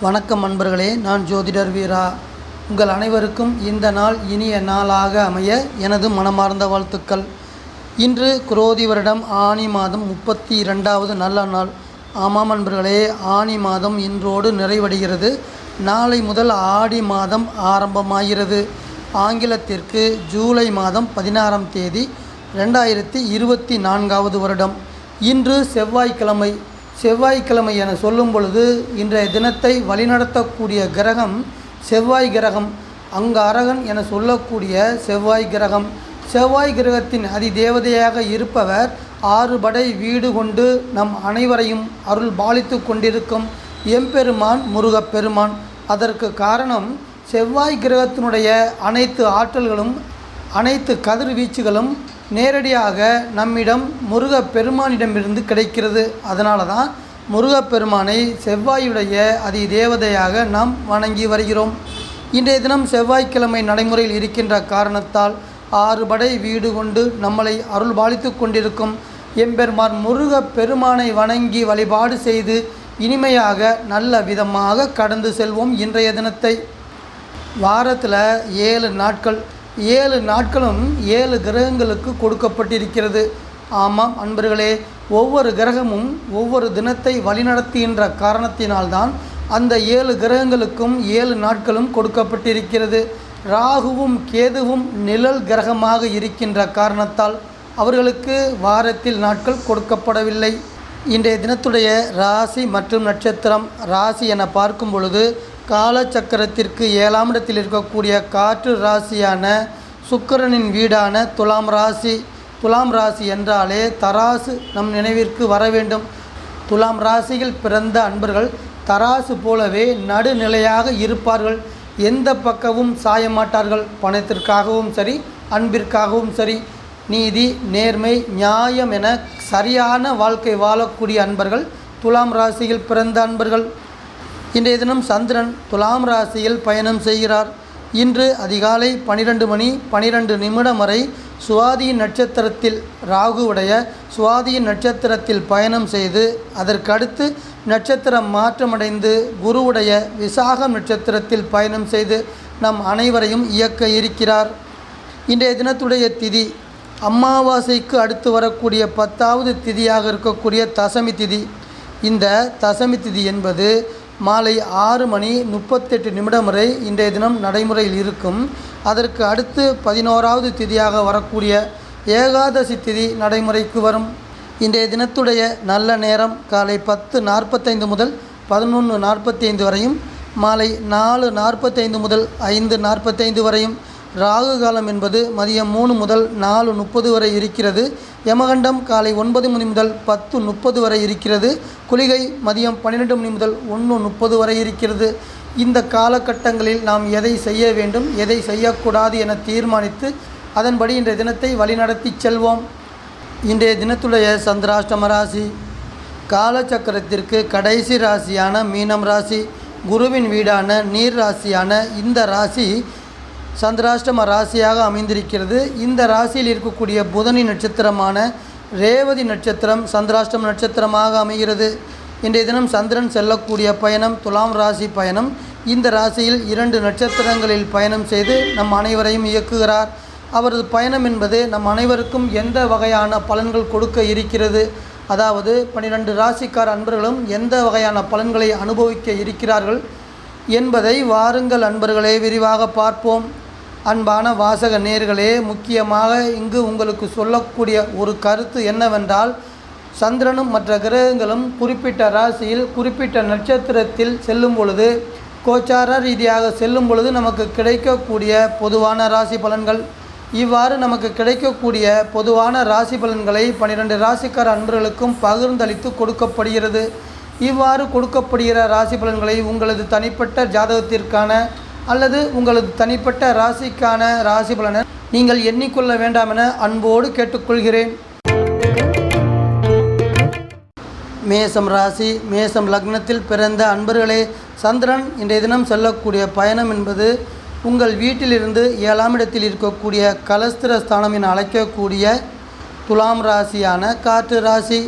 வணக்கம் நண்பர்களே, நான் ஜோதிடர் வீரா. உங்கள் அனைவருக்கும் இந்த நாள் இனிய நாளாக அமைய எனது மனமார்ந்த வாழ்த்துக்கள். இன்று குரோதி வருடம் ஆனி மாதம் 32வது நல்ல நாள். ஆமாம் நண்பர்களே, ஆனி மாதம் இன்றோடு நிறைவடைகிறது. நாளை முதல் ஆடி மாதம் ஆரம்பமாகிறது. ஆங்கிலத்திற்கு ஜூலை மாதம் 16ஆம் தேதி 2024வது வருடம். இன்று செவ்வாய்க்கிழமை. செவ்வாய்க்கிழமை என சொல்லும் பொழுது இன்றைய தினத்தை வழிநடத்தக்கூடிய கிரகம் செவ்வாய் கிரகம். அங்காரகன் என சொல்லக்கூடிய செவ்வாய் கிரகம். செவ்வாய் கிரகத்தின் அதிதேவதையாக இருப்பவர் 6 படை வீடு கொண்டு நம் அனைவரையும் அருள் பாலித்து கொண்டிருக்கும் எம்பெருமான் முருகப்பெருமான். அதற்கு காரணம், செவ்வாய் கிரகத்தினுடைய அனைத்து ஆற்றல்களும் அனைத்து கதிர்வீச்சுகளும் நேரடியாக நம்மிடம் முருகப்பெருமானிடமிருந்து கிடைக்கிறது. அதனால தான் முருகப்பெருமானை செவ்வாயுடைய அதிதேவதையாக நாம் வணங்கி வருகிறோம். இன்றைய தினம் செவ்வாய்க்கிழமை நடைமுறையில் இருக்கின்ற காரணத்தால் 6 படை வீடு கொண்டு நம்மளை அருள் பாலித்து கொண்டிருக்கும் எம்பெருமான் முருகப்பெருமானை வணங்கி வழிபாடு செய்து இனிமையாக நல்ல விதமாக கடந்து செல்வோம். இன்றைய தினத்தை வாரத்தில் 7 நாட்கள், 7 நாட்களும் 7 கிரகங்களுக்கு கொடுக்கப்பட்டிருக்கிறது. ஆமாம் அன்பர்களே, ஒவ்வொரு கிரகமும் ஒவ்வொரு தினத்தை வழிநடத்துகின்ற காரணத்தினால்தான் அந்த 7 கிரகங்களுக்கும் 7 நாட்களும் கொடுக்கப்பட்டிருக்கிறது. ராகுவும் கேதுவும் நிழல் கிரகமாக இருக்கின்ற காரணத்தால் அவர்களுக்கு வாரத்தில் நாட்கள் கொடுக்கப்படவில்லை. இன்றைய தினத்துடைய ராசி மற்றும் நட்சத்திரம். ராசி என பார்க்கும் பொழுது காலச்சக்கரத்திற்கு 7ஆம் இடத்தில் இருக்கக்கூடிய காற்று ராசியான சுக்கிரனின் வீடான துலாம் ராசி. துலாம் ராசி என்றாலே தராசு நம் நினைவிற்கு வர வேண்டும். துலாம் ராசியில் பிறந்த அன்பர்கள் தராசு போலவே நடுநிலையாக இருப்பார்கள். எந்த பக்கமும் சாய மாட்டார்கள். பணத்திற்காகவும் சரி, அன்பிற்காகவும் சரி, நீதி, நேர்மை, நியாயம் என சரியான வாழ்க்கை வாழக்கூடிய அன்பர்கள் துலாம் ராசியில் பிறந்த அன்பர்கள். இன்றைய தினம் சந்திரன் துலாம் ராசியில் பயணம் செய்கிறார். இன்று அதிகாலை 12 மணி 12 நிமிடம் வரை சுவாதியின் நட்சத்திரத்தில் ராகுவுடைய சுவாதியின் நட்சத்திரத்தில் பயணம் செய்து அதற்கடுத்து நட்சத்திரம் மாற்றமடைந்து குருவுடைய விசாகம் நட்சத்திரத்தில் பயணம் செய்து நம் அனைவரையும் இயக்க இருக்கிறார். இன்றைய தினத்துடைய திதி அமாவாசைக்கு அடுத்து வரக்கூடிய 10வது திதியாக இருக்கக்கூடிய தசமி திதி. இந்த தசமி திதி என்பது மாலை 6 மணி 38 நிமிடம் வரை இன்றைய தினம் நடைமுறையில் இருக்கும். அதற்கு அடுத்து 11வது திதியாக வரக்கூடிய ஏகாதசி திதி நடைமுறைக்கு வரும். இன்றைய தினத்துடைய நல்ல நேரம் காலை 10:45 முதல் 11:45 வரையும், மாலை 4:45 முதல் 5:45 வரையும். ராகு காலம் என்பது மதியம் 3 முதல் 4:30 வரை இருக்கிறது. யமகண்டம் காலை 9 மணி முதல் 10:30 வரை இருக்கிறது. குளிகை மதியம் 12 மணி முதல் 1:30 வரை இருக்கிறது. இந்த காலகட்டங்களில் நாம் எதை செய்ய வேண்டும், எதை செய்யக்கூடாது என தீர்மானித்து அதன்படி இன்றைய தினத்தை வழிநடத்தி செல்வோம். இன்றைய தினத்துடைய சந்திராஷ்டம ராசி. காலச்சக்கரத்திற்கு கடைசி ராசியான மீனம் ராசி. குருவின் வீடான நீர் ராசியான இந்த ராசி சந்திராஷ்டம ராசியாக அமைந்திருக்கிறது. இந்த ராசியில் இருக்கக்கூடிய புதனின் நட்சத்திரமான ரேவதி நட்சத்திரம் சந்திராஷ்டம நட்சத்திரமாக அமைகிறது. இன்றைய தினம் சந்திரன் செல்லக்கூடிய பயணம் துலாம் ராசி பயணம். இந்த ராசியில் 2 நட்சத்திரங்களில் பயணம் செய்து நம் அனைவரையும் இயக்குகிறார். அவரது பயணம் என்பது நம் அனைவருக்கும் எந்த வகையான பலன்கள் கொடுக்க இருக்கிறது, அதாவது 12 ராசிக்கார அன்பர்களும் எந்த வகையான பலன்களை அனுபவிக்க இருக்கிறார்கள் என்பதை வாருங்கள் அன்பர்களே விரிவாக பார்ப்போம். அன்பான வாசக நேயர்களே, முக்கியமாக இங்கு உங்களுக்கு சொல்லக்கூடிய ஒரு கருத்து என்னவென்றால், சந்திரனும் மற்ற கிரகங்களும் குறிப்பிட்ட ராசியில் குறிப்பிட்ட நட்சத்திரத்தில் செல்லும் பொழுது, கோச்சார ரீதியாக செல்லும் பொழுது நமக்கு கிடைக்கக்கூடிய பொதுவான ராசி பலன்கள். இவ்வாறு நமக்கு கிடைக்கக்கூடிய பொதுவான ராசி பலன்களை 12 ராசிக்கார அன்பர்களுக்கும் பகிர்ந்தளித்து கொடுக்கப்படுகிறது. இவ்வாறு கொடுக்கப்படுகிற ராசி பலன்களை உங்களது தனிப்பட்ட ஜாதகத்திற்கான அல்லது உங்களது தனிப்பட்ட ராசிக்கான ராசி பலனை நீங்கள் எண்ணிக்கொள்ள வேண்டாம் என அன்போடு கேட்டுக்கொள்கிறேன். மேசம் ராசி, மேசம் லக்னத்தில் பிறந்த அன்பர்களே, சந்திரன் இன்றைய தினம் செல்லக்கூடிய பயணம் என்பது உங்கள் வீட்டிலிருந்து 7ஆம் இடத்தில் இருக்கக்கூடிய கலஸ்திர ஸ்தானம் என அழைக்கக்கூடிய துலாம் ராசியான காற்று ராசி.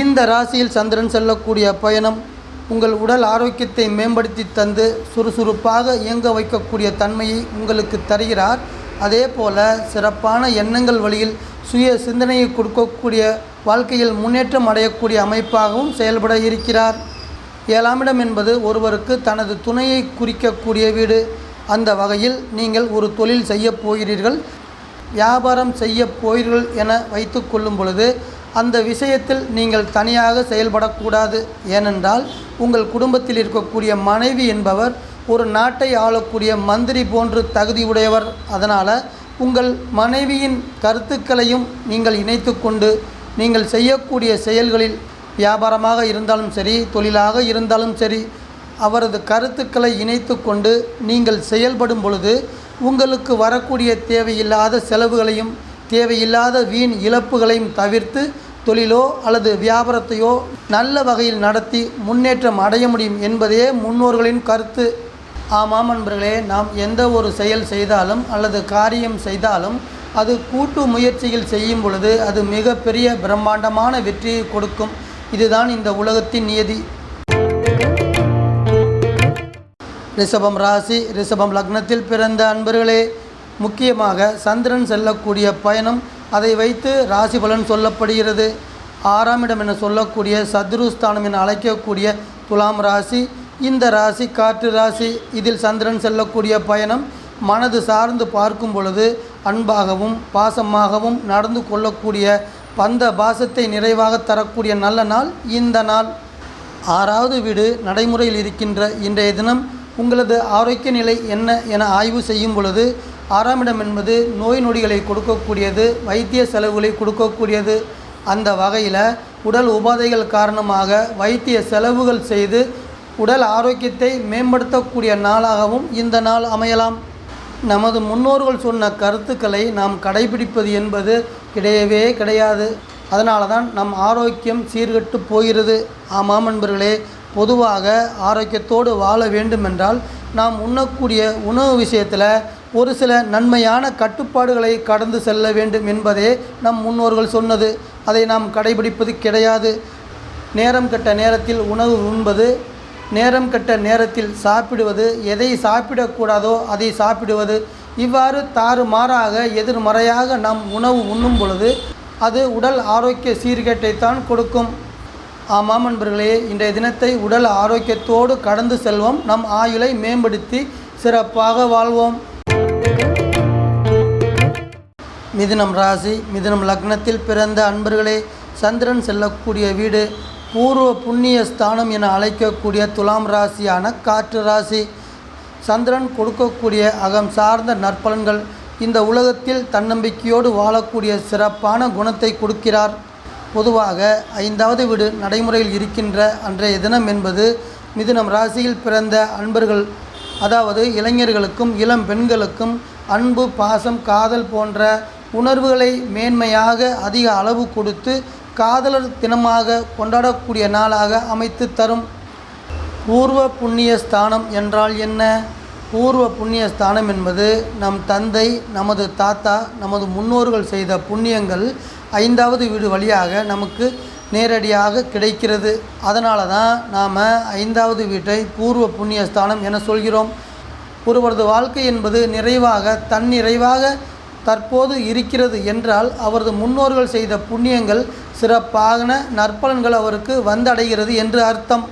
இந்த ராசியில் சந்திரன் செல்லக்கூடிய பயணம் உங்கள் உடல் ஆரோக்கியத்தை மேம்படுத்தி தந்து சுறுசுறுப்பாக இயங்க வைக்கக்கூடிய தன்மையை உங்களுக்கு தருகிறார். அதே போல் சிறப்பான எண்ணங்கள் வழியில் சுய சிந்தனையை கொடுக்கக்கூடிய வாழ்க்கையில் முன்னேற்றம் அடையக்கூடிய அமைப்பாகவும் செயல்பட இருக்கிறார். 7ஆம் இடம் என்பது ஒருவருக்கு தனது துணையை குறிக்கக்கூடிய வீடு. அந்த வகையில் நீங்கள் ஒரு தொழில் செய்ய போகிறீர்கள், வியாபாரம் செய்ய போகிறீர்கள் என வைத்து கொள்ளும் பொழுது அந்த விஷயத்தில் நீங்கள் தனியாக செயல்படக்கூடாது. ஏனென்றால் உங்கள் குடும்பத்தில் இருக்கக்கூடிய மனைவி என்பவர் ஒரு நாட்டை ஆளக்கூடிய மந்திரி போன்று தகுதியுடையவர். அதனால் உங்கள் மனைவியின் கருத்துக்களையும் நீங்கள் இணைத்து கொண்டு நீங்கள் செய்யக்கூடிய செயல்களில் வியாபாரமாக இருந்தாலும் சரி, தொழிலாக இருந்தாலும் சரி, அவரது கருத்துக்களை இணைத்து கொண்டு நீங்கள் செயல்படும் பொழுது உங்களுக்கு வரக்கூடிய தேவையில்லாத செலவுகளையும் தேவையில்லாத வீண் இழப்புகளையும் தவிர்த்து தொழிலோ அல்லது வியாபாரத்தையோ நல்ல வகையில் நடத்தி முன்னேற்றம் அடைய முடியும் என்பதே முன்னோர்களின் கருத்து. ஆமாம் நண்பர்களே, நாம் எந்த ஒரு செயல் செய்தாலும் அல்லது காரியம் செய்தாலும் அது கூட்டு முயற்சியில் செய்யும் பொழுது அது மிகப்பெரிய பிரம்மாண்டமான வெற்றியை கொடுக்கும். இதுதான் இந்த உலகத்தின் நியதி. ரிஷபம் ராசி, ரிஷபம் லக்னத்தில் பிறந்த அன்பர்களே, முக்கியமாக சந்திரன் செல்லக்கூடிய பயணம், அதை வைத்து ராசி பலன் சொல்லப்படுகிறது. 6ஆம் இடம் என சொல்லக்கூடிய சத்ருஸ்தானம் என அழைக்கக்கூடிய துலாம் ராசி. இந்த ராசி காற்று ராசி. இதில் சந்திரன் செல்லக்கூடிய பயணம் மனது சார்ந்து பார்க்கும் பொழுது அன்பாகவும் பாசமாகவும் நடந்து கொள்ளக்கூடிய பந்த பாசத்தை நிறைவாக தரக்கூடிய நல்ல நாள் இந்த நாள். 6வது வீடு நடைமுறையில் இருக்கின்ற இன்றைய தினம் உங்களது ஆரோக்கிய நிலை என்ன என ஆய்வு செய்யும் பொழுது 6ஆம் இடம் என்பது நோய் நொடிகளை கொடுக்கக்கூடியது, வைத்திய செலவுகளை கொடுக்கக்கூடியது. அந்த வகையில் உடல் உபாதைகள் காரணமாக வைத்திய செலவுகள் செய்து உடல் ஆரோக்கியத்தை மேம்படுத்தக்கூடிய நாளாகவும் இந்த நாள் அமையலாம். நமது முன்னோர்கள் சொன்ன கருத்துக்களை நாம் கடைபிடிப்பது என்பது கிடையவே கிடையாது. அதனால தான் நம் ஆரோக்கியம் சீர்கெட்டு போகிறது. ஆமாம் நண்பர்களே, பொதுவாக ஆரோக்கியத்தோடு வாழ வேண்டுமென்றால் நாம் உண்ணக்கூடிய உணவு விஷயத்தில் ஒரு சில நன்மையான கட்டுப்பாடுகளை கடந்து செல்ல வேண்டும் என்பதே நம் முன்னோர்கள் சொன்னது. அதை நாம் கடைபிடிப்பது கிடையாது. நேரம் கெட்ட நேரத்தில் உணவு உண்பது, நேரம் கெட்ட நேரத்தில் சாப்பிடுவது, எதை சாப்பிடக்கூடாதோ அதை சாப்பிடுவது, இவ்வாறு தாறுமாறாக எதிர்மறையாக நாம் உணவு உண்ணும் பொழுது அது உடல் ஆரோக்கிய சீர்கேட்டைத்தான் கொடுக்கும். ஆமாம் நண்பர்களே, இன்றைய தினத்தை உடல் ஆரோக்கியத்தோடு கடந்து செல்வோம். நம் ஆயுளை மேம்படுத்தி சிறப்பாக வாழ்வோம். மிதுனம் ராசி, மிதுனம் லக்னத்தில் பிறந்த அன்பர்களே, சந்திரன் செல்லக்கூடிய வீடு பூர்வ புண்ணிய ஸ்தானம் என அழைக்கக்கூடிய துலாம் ராசியான காற்று ராசி. சந்திரன் கொடுக்கக்கூடிய அகம் சார்ந்த நற்பலன்கள் இந்த உலகத்தில் தன்னம்பிக்கையோடு வாழக்கூடிய சிறப்பான குணத்தை கொடுக்கிறார். பொதுவாக 5வது வீடு நடைமுறையில் இருக்கின்ற அன்றைய தினம் என்பது மிதுனம் ராசியில் பிறந்த அன்பர்கள், அதாவது இளைஞர்களுக்கும் இளம் பெண்களுக்கும் அன்பு, பாசம், காதல் போன்ற உணர்வுகளை மேன்மையாக அதிக அளவு கொடுத்து காதலர் தினமாக கொண்டாடக்கூடிய நாளாக அமைத்து தரும். பூர்வ புண்ணிய ஸ்தானம் என்றால் என்ன? பூர்வ புண்ணிய ஸ்தானம் என்பது நம் தந்தை, நமது தாத்தா, நமது முன்னோர்கள் செய்த புண்ணியங்கள் 5வது வீடு வழியாக நமக்கு நேரடியாக கிடைக்கிறது. அதனால தான் நாம் 5வது வீட்டை பூர்வ புண்ணிய ஸ்தானம் என சொல்கிறோம். ஒருவரது வாழ்க்கை என்பது நிறைவாக தன்னிறைவாக தற்போது இருக்கிறது என்றால் அவரது முன்னோர்கள் செய்த புண்ணியங்கள் சிறப்பான நற்பலன்கள் அவருக்கு வந்தடைகிறது என்று அர்த்தம்.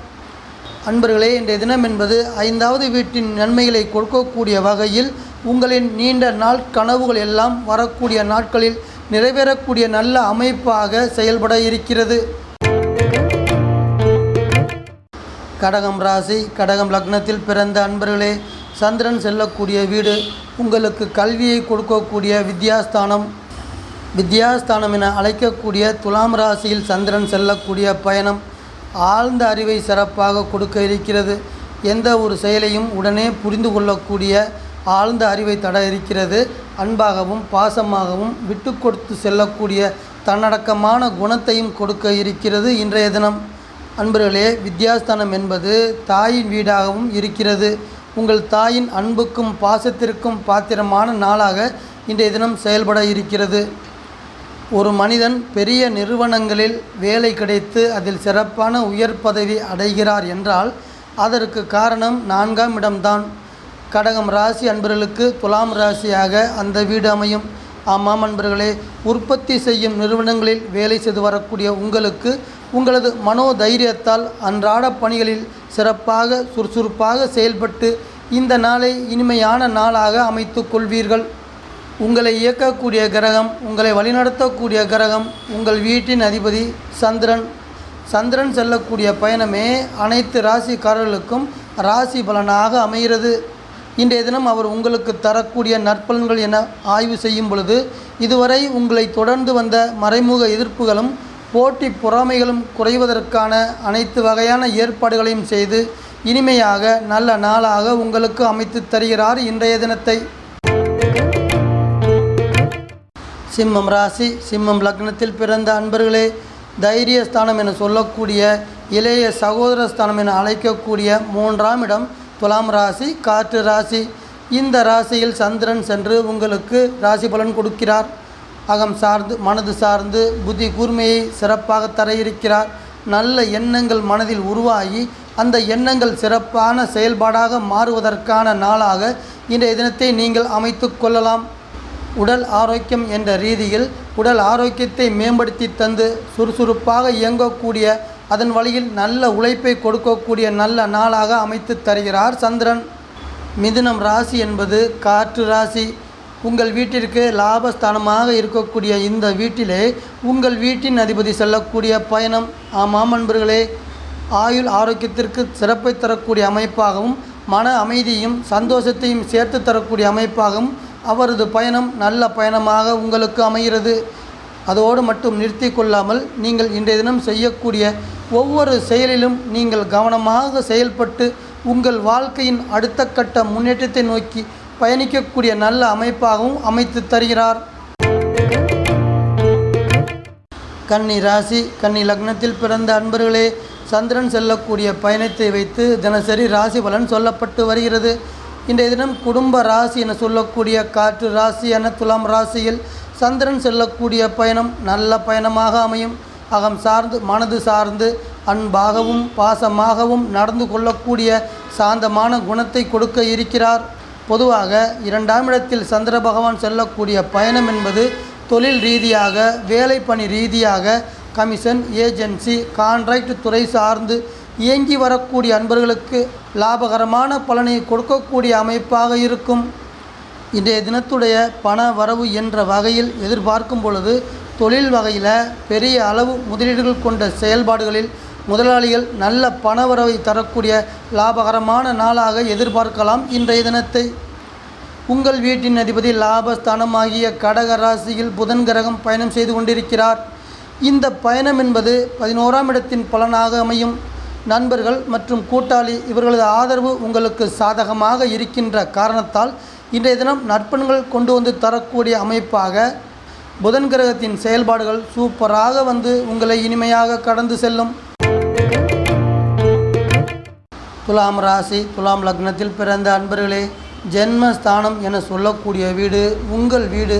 அன்பர்களே, இன்றைய தினம் என்பது 5வது வீட்டின் நன்மைகளை கொடுக்கக்கூடிய வகையில் உங்களின் நீண்ட நாள் கனவுகள் எல்லாம் வரக்கூடிய நாட்களில் நிறைவேறக்கூடிய நல்ல அமைப்பாக செயல்பட இருக்கிறது. கடகம் ராசி, கடகம் லக்னத்தில் பிறந்த அன்பர்களே, சந்திரன் செல்லக்கூடிய வீடு உங்களுக்கு கல்வியை கொடுக்கக்கூடிய வித்யாஸ்தானம். வித்யாஸ்தானம் என அழைக்கக்கூடிய துலாம் ராசியில் சந்திரன் செல்லக்கூடிய பயணம் ஆழ்ந்த அறிவை சிறப்பாக கொடுக்க இருக்கிறது. எந்த ஒரு செயலையும் உடனே புரிந்து கொள்ளக்கூடிய ஆழ்ந்த அறிவை தர இருக்கிறது. அன்பாகவும் பாசமாகவும் விட்டு கொடுத்து செல்லக்கூடிய தன்னடக்கமான குணத்தையும் கொடுக்க இருக்கிறது இன்றைய தினம். அன்பர்களே, வித்யாஸ்தானம் என்பது தாயின் வீடாகவும் இருக்கிறது. உங்கள் தாயின் அன்புக்கும் பாசத்திற்கும் பாத்திரமான நாளாக இன்றைய தினம் செயல்பட இருக்கிறது. ஒரு மனிதன் பெரிய நிறுவனங்களில் வேலை கிடைத்து அதில் சிறப்பான உயர் பதவி அடைகிறார் என்றால் அதற்கு காரணம் 4ஆம் இடம்தான். கடகம் ராசி அன்பர்களுக்கு துலாம் ராசியாக அந்த வீடு அமையும். ஆமாம் அன்பர்களே, உற்பத்தி செய்யும் நிறுவனங்களில் வேலை செய்து வரக்கூடிய உங்களுக்கு உங்களது மனோதைரியத்தால் அன்றாட பணிகளில் சிறப்பாக சுறுசுறுப்பாக செயல்பட்டு இந்த நாளை இனிமையான நாளாக அமைத்து கொள்வீர்கள். உங்களை இயக்கக்கூடிய கிரகம், உங்களை வழிநடத்தக்கூடிய கிரகம் உங்கள் வீட்டின் அதிபதி சந்திரன். சந்திரன் செல்லக்கூடிய பயணமே அனைத்து ராசிக்காரர்களுக்கும் ராசி பலனாக அமைகிறது. இன்றைய தினம் அவர் உங்களுக்கு தரக்கூடிய நற்பலன்கள் என ஆய்வு செய்யும் பொழுது இதுவரை உங்களை தொடர்ந்து வந்த மறைமுக எதிர்ப்புகளும் போட்டி பொறாமைகளும் குறைவதற்கான அனைத்து வகையான ஏற்பாடுகளையும் செய்து இனிமையாக நல்ல நாளாக உங்களுக்கு அமைத்து தருகிறார் இன்றைய தினத்தை. சிம்மம் ராசி, சிம்மம் லக்னத்தில் பிறந்த அன்பர்களே, தைரியஸ்தானம் என சொல்லக்கூடிய இளைய சகோதர ஸ்தானம் என அழைக்கக்கூடிய 3ஆம் இடம் துலாம் ராசி, காற்று ராசி. இந்த ராசியில் சந்திரன் சென்று உங்களுக்கு ராசி பலன் கொடுக்கிறார். அகம் சார்ந்து மனது சார்ந்து புத்தி கூர்மையை சிறப்பாக தர இருக்கிறார். நல்ல எண்ணங்கள் மனதில் உருவாகி அந்த எண்ணங்கள் சிறப்பான செயல்பாடாக மாறுவதற்கான நாளாக இன்றைய தினத்தை நீங்கள் அமைத்து கொள்ளலாம். உடல் ஆரோக்கியம் என்ற ரீதியில் உடல் ஆரோக்கியத்தை மேம்படுத்தி தந்து சுறுசுறுப்பாக இயங்கக்கூடிய அதன் வழியில் நல்ல உழைப்பை கொடுக்கக்கூடிய நல்ல நாளாக அமைத்து தருகிறார் சந்திரன். மிதுனம் ராசி என்பது காற்று ராசி. உங்கள் வீட்டிற்கு லாபஸ்தானமாக இருக்கக்கூடிய இந்த வீட்டிலே உங்கள் வீட்டின் அதிபதி செல்லக்கூடிய பயணம். ஆமாம் அன்பர்களே, ஆயுள் ஆரோக்கியத்திற்கு சிறப்பை தரக்கூடிய அமைப்பாகவும் மன அமைதியும் சந்தோஷத்தையும் சேர்த்து தரக்கூடிய அமைப்பாகவும் அவரது பயணம் நல்ல பயணமாக உங்களுக்கு அமைகிறது. அதோடு மட்டும் நிறுத்தி கொள்ளாமல் நீங்கள் இன்றைய தினம் செய்யக்கூடிய ஒவ்வொரு செயலிலும் நீங்கள் கவனமாக செயல்பட்டு உங்கள் வாழ்க்கையின் அடுத்த கட்ட முன்னேற்றத்தை நோக்கி பயணிக்கக்கூடிய நல்ல அமைப்பாகவும் அமைத்து தருகிறார். கன்னி ராசி, கன்னி லக்னத்தில் பிறந்த அன்பர்களே, சந்திரன் செல்லக்கூடிய பயணத்தை வைத்து தினசரி ராசி பலன் சொல்லப்பட்டு வருகிறது. இன்றைய தினம் குடும்ப ராசி என சொல்லக்கூடிய காற்று ராசியான துலாம் ராசியில் சந்திரன் செல்லக்கூடிய பயணம் நல்ல பயணமாக அமையும். அகம் சார்ந்து மனது சார்ந்து அன்பாகவும் பாசமாகவும் நடந்து கொள்ளக்கூடிய சாந்தமான குணத்தை கொடுக்க இருக்கிறார். பொதுவாக 2ஆம் இடத்தில் சந்திர பகவான் செல்லக்கூடிய பயணம் என்பது தொழில் ரீதியாக, வேலை பணி ரீதியாக, கமிஷன், ஏஜென்சி, கான்ட்ராக்ட் துறை சார்ந்து இயங்கி வரக்கூடிய அன்பர்களுக்கு லாபகரமான பலனை கொடுக்கக்கூடிய அமைப்பாக இருக்கும். இன்றைய தினத்துடைய பண வரவு என்ற வகையில் எதிர்பார்க்கும் பொழுது தொழில் வகையில் பெரிய அளவு முதலீடுகள் கொண்ட செயல்பாடுகளில் முதலாளிகள் நல்ல பண வரவை தரக்கூடிய லாபகரமான நாளாக எதிர்பார்க்கலாம் இன்றைய தினத்தை. உங்கள் வீட்டின் அதிபதி லாபஸ்தானமாகிய கடக ராசியில் புதன் கிரகம் பயணம் செய்து கொண்டிருக்கிறார். இந்த பயணம் என்பது 11ஆம் இடத்தின் பலனாக அமையும். நண்பர்கள் மற்றும் கூட்டாளி இவர்களது ஆதரவு உங்களுக்கு சாதகமாக இருக்கின்ற காரணத்தால் இன்றைய தினம் நற்பண்கள் கொண்டு வந்து தரக்கூடிய அமைப்பாக புதன் கிரகத்தின் செயல்பாடுகள் சூப்பராக வந்து உங்களை இனிமையாக கடந்து செல்லும். துலாம் ராசி, துலாம் லக்னத்தில் பிறந்த அன்பர்களே, ஜென்மஸ்தானம் என சொல்லக்கூடிய வீடு உங்கள் வீடு.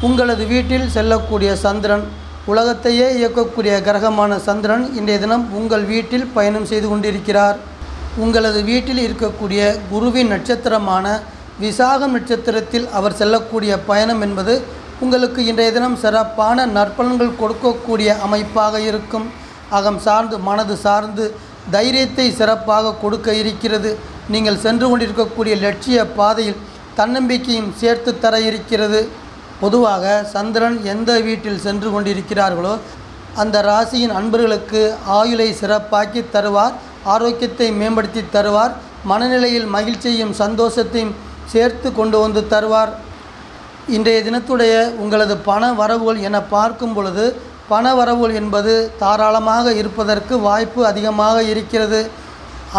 உங்களது வீட்டில் செல்லக்கூடிய சந்திரன், உலகத்தையே இயக்கக்கூடிய கிரகமான சந்திரன் இன்றைய தினம் உங்கள் வீட்டில் பயணம் செய்து கொண்டிருக்கிறார். உங்களது வீட்டில் இருக்கக்கூடிய குருவின் நட்சத்திரமான விசாகம் நட்சத்திரத்தில் அவர் செல்லக்கூடிய பயணம் என்பது உங்களுக்கு இன்றைய தினம் சிறப்பான நற்பலன்கள் கொடுக்கக்கூடிய அமைப்பாக இருக்கும். அகம் சார்ந்து மனது சார்ந்து தைரியத்தை சிறப்பாக கொடுக்க இருக்கிறது. நீங்கள் சென்று கொண்டிருக்கக்கூடிய லட்சிய பாதையில் தன்னம்பிக்கையும் சேர்த்து தர இருக்கிறது. பொதுவாக சந்திரன் எந்த வீட்டில் சென்று கொண்டிருக்கிறார்களோ அந்த ராசியின் அன்பர்களுக்கு ஆயுளை சிறப்பாக்கி தருவார், ஆரோக்கியத்தை மேம்படுத்தி தருவார், மனநிலையில் மகிழ்ச்சியையும் சந்தோஷத்தையும் சேர்த்து கொண்டு வந்து தருவார். இன்றைய தினத்துடைய உங்களது பண வரவுகள் என பார்க்கும் பொழுது பண வரவுகள் என்பது தாராளமாக இருப்பதற்கு வாய்ப்பு அதிகமாக இருக்கிறது.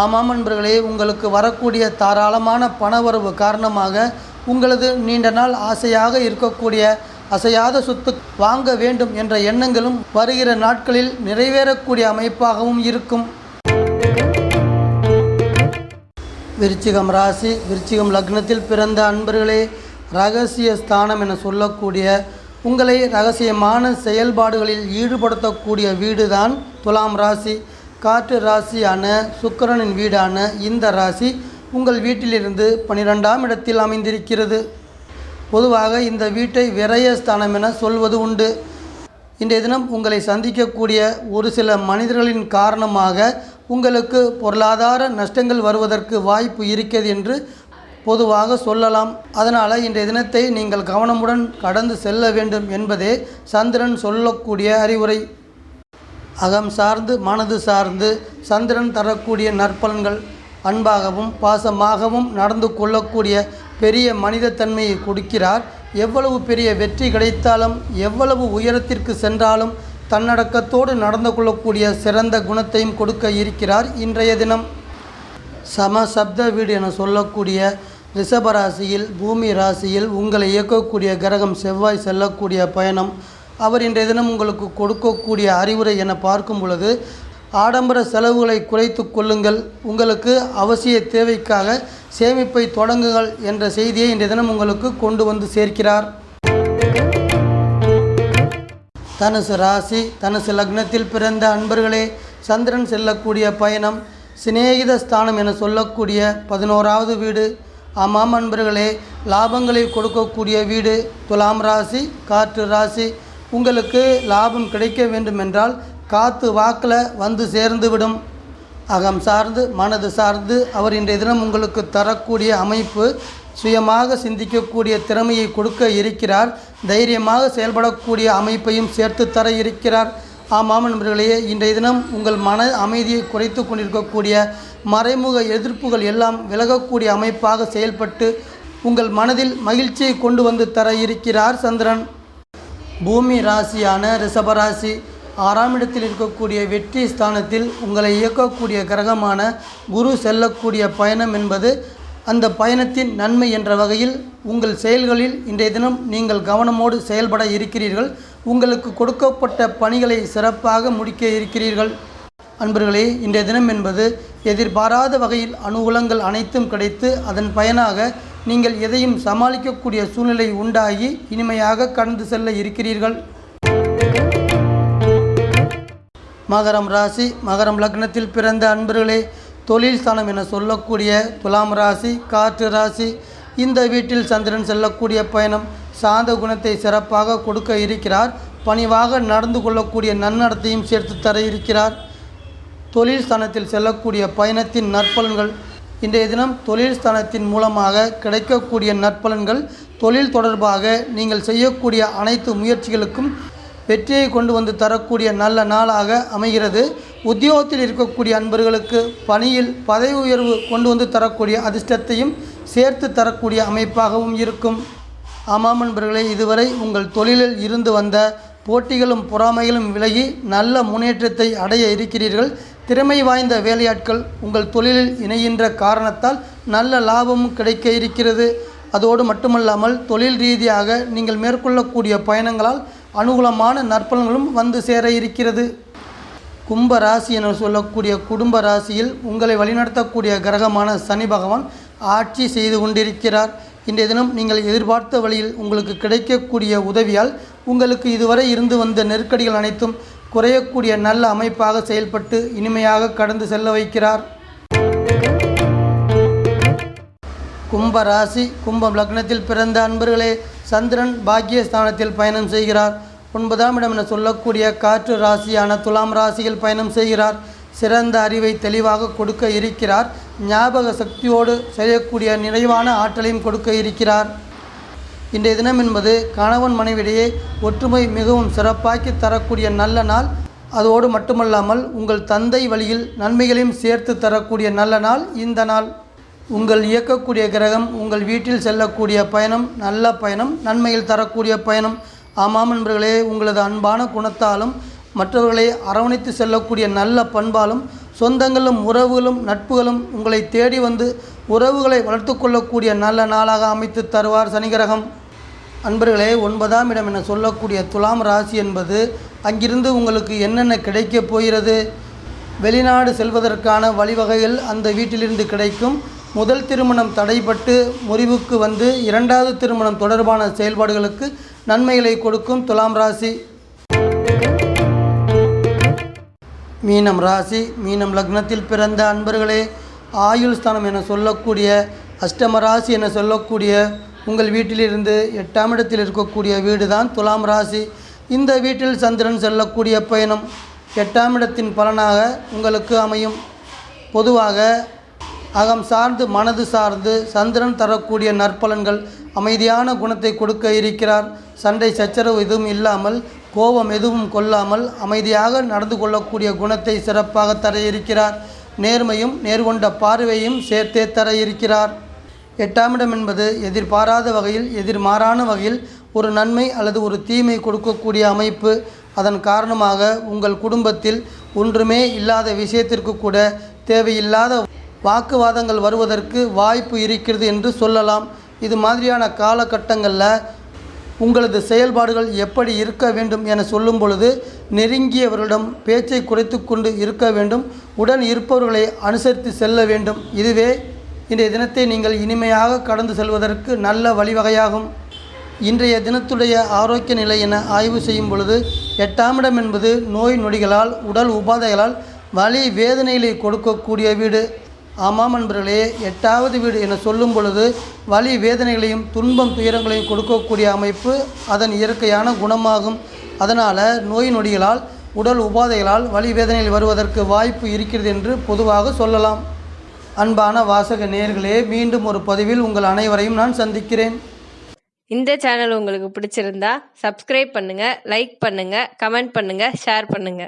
ஆமாம் நண்பர்களே, உங்களுக்கு வரக்கூடிய தாராளமான பண வரவு காரணமாக உங்களது நீண்ட நாள் ஆசையாக இருக்கக்கூடிய அசையாத சொத்து வாங்க வேண்டும் என்ற எண்ணங்களும் வருகிற நாட்களில் நிறைவேறக்கூடிய அமைப்பாகவும் இருக்கும். விருச்சிகம் ராசி, விருச்சிகம் லக்னத்தில் பிறந்த அன்பர்களே, ரகசிய ஸ்தானம் என சொல்லக்கூடிய உங்களை ரகசியமான செயல்பாடுகளில் ஈடுபடுத்தக்கூடிய வீடு தான் துலாம் ராசி. காற்று ராசியான சுக்கிரனின் வீடான இந்த ராசி உங்கள் வீட்டிலிருந்து 12ஆம் இடத்தில் அமைந்திருக்கிறது. பொதுவாக இந்த வீட்டை விரயஸ்தானம் என சொல்வது உண்டு. இன்றைய தினம் உங்களை சந்திக்கக்கூடிய ஒரு சில மனிதர்களின் காரணமாக உங்களுக்கு பொருளாதார நஷ்டங்கள் வருவதற்கு வாய்ப்பு இருக்கிறது என்று பொதுவாக சொல்லலாம். அதனால் இன்றைய தினத்தை நீங்கள் கவனமுடன் கடந்து செல்ல வேண்டும் என்பதே சந்திரன் சொல்லக்கூடிய அறிவுரை. அகம் சார்ந்து மனது சார்ந்து சந்திரன் தரக்கூடிய நற்பலன்கள் அன்பாகவும் பாசமாகவும் நடந்து கொள்ளக்கூடிய பெரிய மனிதத்தன்மையை கொடுக்கிறார். எவ்வளவு பெரிய வெற்றி கிடைத்தாலும் எவ்வளவு உயரத்திற்கு சென்றாலும் தன்னடக்கத்தோடு நடந்து கொள்ளக்கூடிய சிறந்த குணத்தையும் கொடுக்க இருக்கிறார். இன்றைய தினம் சமசப்த வீடு என சொல்லக்கூடிய ரிஷபராசியில் பூமி ராசியில் உங்களை இயக்கக்கூடிய கிரகம் செவ்வாய் செல்லக்கூடிய பயணம். அவர் இன்றைய தினம் உங்களுக்கு கொடுக்கக்கூடிய அறிவுரை என பார்க்கும் பொழுது ஆடம்பர செலவுகளை குறைத்து கொள்ளுங்கள், உங்களுக்கு அவசிய தேவைக்காக சேமிப்பை தொடங்குங்கள் என்ற செய்தியை இன்றைய தினம் உங்களுக்கு கொண்டு வந்து சேர்க்கிறார். தனுசு ராசி தனுசு லக்னத்தில் பிறந்த அன்பர்களே, சந்திரன் செல்லக்கூடிய பயணம் சிநேகித ஸ்தானம் என சொல்லக்கூடிய 11வது வீடு. ஆமாம் அன்பர்களே, லாபங்களை கொடுக்கக்கூடிய வீடு துலாம் ராசி காற்று ராசி. உங்களுக்கு லாபம் கிடைக்க வேண்டுமென்றால் காத்து வாக்கில் வந்து சேர்ந்துவிடும். அகம் சார்ந்து மனது சார்ந்து அவர் இன்றைய தினம் உங்களுக்கு தரக்கூடிய அமைப்பு சுயமாக சிந்திக்கக்கூடிய திறமையை கொடுக்க இருக்கிறார். தைரியமாக செயல்படக்கூடிய அமைப்பையும் சேர்த்து தர இருக்கிறார். ஆமாம் நண்பர்களே, இன்றைய தினம் உங்கள் மன அமைதியை குறைத்து கொண்டிருக்கக்கூடிய மறைமுக எதிர்ப்புகள் எல்லாம் விலகக்கூடிய அமைப்பாக செயல்பட்டு உங்கள் மனதில் மகிழ்ச்சியை கொண்டு வந்து தர இருக்கிறார் சந்திரன். பூமி ராசியான ரிஷபராசி 6ஆம் இடத்தில் இருக்கக்கூடிய வெற்றி ஸ்தானத்தில் உங்களை இயக்கக்கூடிய கிரகமான குரு செல்லக்கூடிய பயணம் என்பது அந்த பயணத்தின் நன்மை என்ற வகையில் உங்கள் செயல்களில் இன்றைய தினம் நீங்கள் கவனமோடு செயல்பட இருக்கிறீர்கள். உங்களுக்கு கொடுக்கப்பட்ட பணிகளை சிறப்பாக முடிக்க இருக்கிறீர்கள். அன்பர்களே, இன்றைய தினம் என்பது எதிர்பாராத வகையில் அனுகூலங்கள் அனைத்தும் கிடைத்து அதன் பயனாக நீங்கள் எதையும் சமாளிக்கக்கூடிய சூழ்நிலை உண்டாகி இனிமையாக கடந்து செல்ல இருக்கிறீர்கள். மகரம் ராசி மகரம் லக்னத்தில் பிறந்த அன்பர்களே, தொழில் ஸ்தானம் என சொல்லக்கூடிய துலாம் ராசி காற்று ராசி. இந்த வீட்டில் சந்திரன் செல்லக்கூடிய பயணம் சாந்த குணத்தை சிறப்பாக கொடுக்க இருக்கிறார். பணிவாக நடந்து கொள்ளக்கூடிய நன்னடத்தையும் சேர்த்து தர இருக்கிறார். தொழில் ஸ்தானத்தில் செல்லக்கூடிய பயணத்தின் நற்பலன்கள் இன்றைய தினம் தொழில் ஸ்தானத்தின் மூலமாக கிடைக்கக்கூடிய நற்பலன்கள் தொழில் தொடர்பாக நீங்கள் செய்யக்கூடிய அனைத்து முயற்சிகளுக்கும் வெற்றியை கொண்டு வந்து தரக்கூடிய நல்ல நாளாக அமைகிறது. உத்தியோகத்தில் இருக்கக்கூடிய அன்பர்களுக்கு பணியில் பதவி உயர்வு கொண்டு வந்து தரக்கூடிய அதிர்ஷ்டத்தையும் சேர்த்து தரக்கூடிய அமைப்பாகவும் இருக்கும். ஆமாம் நண்பர்களே, இதுவரை உங்கள் தொழிலில் இருந்து வந்த போட்டிகளும் பொறாமைகளும் விலகி நல்ல முன்னேற்றத்தை அடைய இருக்கிறீர்கள். திறமை வாய்ந்த வேலையாட்கள் உங்கள் தொழிலில் இணைகின்ற காரணத்தால் நல்ல லாபமும் கிடைக்க இருக்கிறது. அதோடு மட்டுமல்லாமல் தொழில் ரீதியாக நீங்கள் மேற்கொள்ளக்கூடிய பயணங்களால் அனுகூலமான நற்பலன்களும் வந்து சேர இருக்கிறது. கும்ப ராசி என சொல்லக்கூடிய குடும்ப ராசியில் உங்களை வழிநடத்தக்கூடிய கிரகமான சனி பகவான் ஆட்சி செய்து கொண்டிருக்கிறார். இன்றைய தினம் நீங்கள் எதிர்பார்த்த வழியில் உங்களுக்கு கிடைக்கக்கூடிய உதவியால் உங்களுக்கு இதுவரை இருந்து வந்த நெருக்கடிகள் அனைத்தும் குறையக்கூடிய நல்ல அமைப்பாக செயல்பட்டு இனிமையாக கடந்து செல்ல வைக்கிறார். கும்ப ராசி கும்பம் லக்னத்தில் பிறந்த அன்பர்களே, சந்திரன் பாக்கியஸ்தானத்தில் பயணம் செய்கிறார். 9ஆம் இடம் என சொல்லக்கூடிய காற்று ராசியான துலாம் ராசியில் பயணம் செய்கிறார். சிறந்த அறிவை தெளிவாக கொடுக்க இருக்கிறார். ஞாபக சக்தியோடு செய்யக்கூடிய நிறைவான ஆற்றலையும் கொடுக்க இருக்கிறார். இன்றைய தினம் என்பது கணவன் மனைவிடையே ஒற்றுமை மிகவும் சிறப்பாக்கி தரக்கூடிய நல்ல நாள். அதோடு மட்டுமல்லாமல் உங்கள் தந்தை வழியில் நன்மைகளையும் சேர்த்து தரக்கூடிய நல்ல நாள் இந்த நாள். உங்கள் இயக்கக்கூடிய கிரகம் உங்கள் வீட்டில் செல்லக்கூடிய பயணம் நல்ல பயணம், நன்மையில் தரக்கூடிய பயணம். ஆமாம் நண்பர்களே, உங்களது அன்பான குணத்தாலும் மற்றவர்களை அரவணைத்து செல்லக்கூடிய நல்ல பண்பாலும் சொந்தங்களும் உறவுகளும் நட்புகளும் உங்களை தேடி வந்து உறவுகளை வளர்த்து கொள்ளக்கூடிய நல்ல நாளாக அமைத்து தருவார் சனிகிரகம். அன்பர்களே, 9ஆம் இடம் என சொல்லக்கூடிய துலாம் ராசி என்பது அங்கிருந்து உங்களுக்கு என்னென்ன கிடைக்கப் போகிறது? வெளிநாடு செல்வதற்கான வழிவகைகள் அந்த வீட்டிலிருந்து கிடைக்கும். முதல் திருமணம் தடைப்பட்டு முறிவுக்கு வந்து 2வது திருமணம் தொடர்பான செயல்பாடுகளுக்கு நன்மைகளை கொடுக்கும் துலாம் ராசி. மீனம் ராசி, மீனம் லக்னத்தில் பிறந்த அன்பர்களே, ஆயுள் ஸ்தானம் என சொல்லக்கூடிய அஷ்டம ராசி என சொல்லக்கூடிய உங்கள் வீட்டிலிருந்து 8ஆம் இடத்தில் இருக்கக்கூடிய வீடு தான் துலாம் ராசி. இந்த வீட்டில் சந்திரன் செல்லக்கூடிய பயணம் 8ஆம் இடத்தின் பலனாக உங்களுக்கு அமையும். பொதுவாக அகம் சார்ந்து மனது சார்ந்து சந்திரன் தரக்கூடிய நற்பலன்கள் அமைதியான குணத்தை கொடுக்க இருக்கிறார். சண்டை சச்சரவு எதுவும் இல்லாமல், கோபம் எதுவும் கொள்ளாமல் அமைதியாக நடந்து கொள்ளக்கூடிய குணத்தை சிறப்பாக தர இருக்கிறார். நேர்மையும் நேர்கொண்ட பார்வையும் சேர்த்தே தர இருக்கிறார். 8ஆம் இடம் என்பது எதிர்பாராத வகையில் எதிர்மாறான வகையில் ஒரு நன்மை அல்லது ஒரு தீமை கொடுக்கக்கூடிய அமைப்பு. அதன் காரணமாக உங்கள் குடும்பத்தில் ஒன்றுமே இல்லாத விஷயத்திற்கு கூட தேவையில்லாத வாக்குவாதங்கள் வருவதற்கு வாய்ப்பு இருக்கிறது என்று சொல்லலாம். இது மாதிரியான காலகட்டங்களில் உங்களது செயல்பாடுகள் எப்படி இருக்க வேண்டும் என சொல்லும் பொழுது நெருங்கியவர்களிடம் பேச்சை குறைத்து கொண்டு இருக்க வேண்டும். உடன் இருப்பவர்களை அனுசரித்து செல்ல வேண்டும். இதுவே இன்றைய தினத்தை நீங்கள் இனிமையாக கடந்து செல்வதற்கு நல்ல வழிவகையாகும். இன்றைய தினத்துடைய ஆரோக்கிய நிலை என ஆய்வு செய்யும் பொழுது 8ஆம் இடம் என்பது நோய் நொடிகளால் உடல் உபாதைகளால் வலி வேதனைகளை கொடுக்கக்கூடிய வீடு. ஆமாம் நண்பர்களே, 8வது வீடு என சொல்லும் பொழுது வலி வேதனைகளையும் துன்பம் துயரங்களையும் கொடுக்கக்கூடிய அமைப்பு அதன் இயற்கையான குணமாகும். அதனால் நோய் நொடிகளால் உடல் உபாதைகளால் வலி வேதனைகள் வருவதற்கு வாய்ப்பு இருக்கிறது என்று பொதுவாக சொல்லலாம். அன்பான வாசக நேயர்களே, மீண்டும் ஒரு பதிவில் உங்கள் அனைவரையும் நான் சந்திக்கிறேன். இந்த சேனல் உங்களுக்கு பிடிச்சிருந்தா சப்ஸ்கிரைப் பண்ணுங்க, லைக் பண்ணுங்க, கமெண்ட் பண்ணுங்க, ஷேர் பண்ணுங்க.